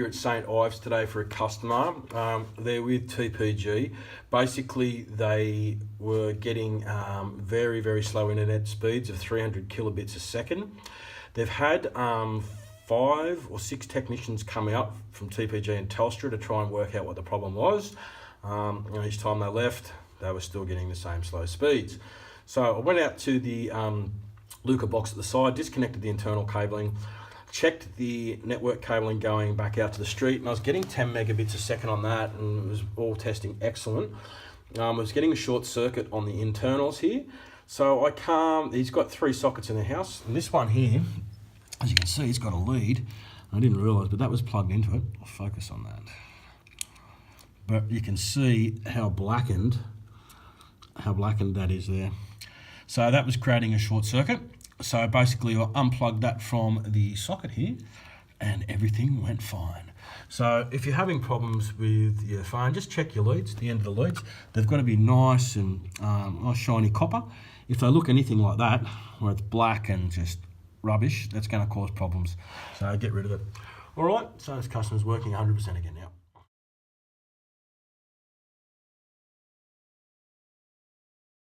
here at St Ives today for a customer. They're with TPG. Basically, they were getting very, very slow internet speeds of 300 kilobits a second. They've had 5 or 6 technicians come out from TPG and Telstra to try and work out what the problem was. Each time they left, they were still getting the same slow speeds. So I went out to the Luca box at the side, disconnected the internal cabling, checked the network cabling going back out to the street, and I was getting 10 megabits a second on that, and it was all testing excellent. I was getting a short circuit on the internals here. So he's got 3 sockets in the house, and this one here, as you can see, it's got a lead. I didn't realise, but that was plugged into it. I'll focus on that. But you can see how blackened that is there. So that was creating a short circuit. So basically I unplugged that from the socket here and everything went fine. So if you're having problems with your phone, just check your leads, the end of the leads. They've got to be nice and nice shiny copper. If they look anything like that, where it's black and just rubbish, that's going to cause problems. So get rid of it. All right, so this customer's working 100% again now.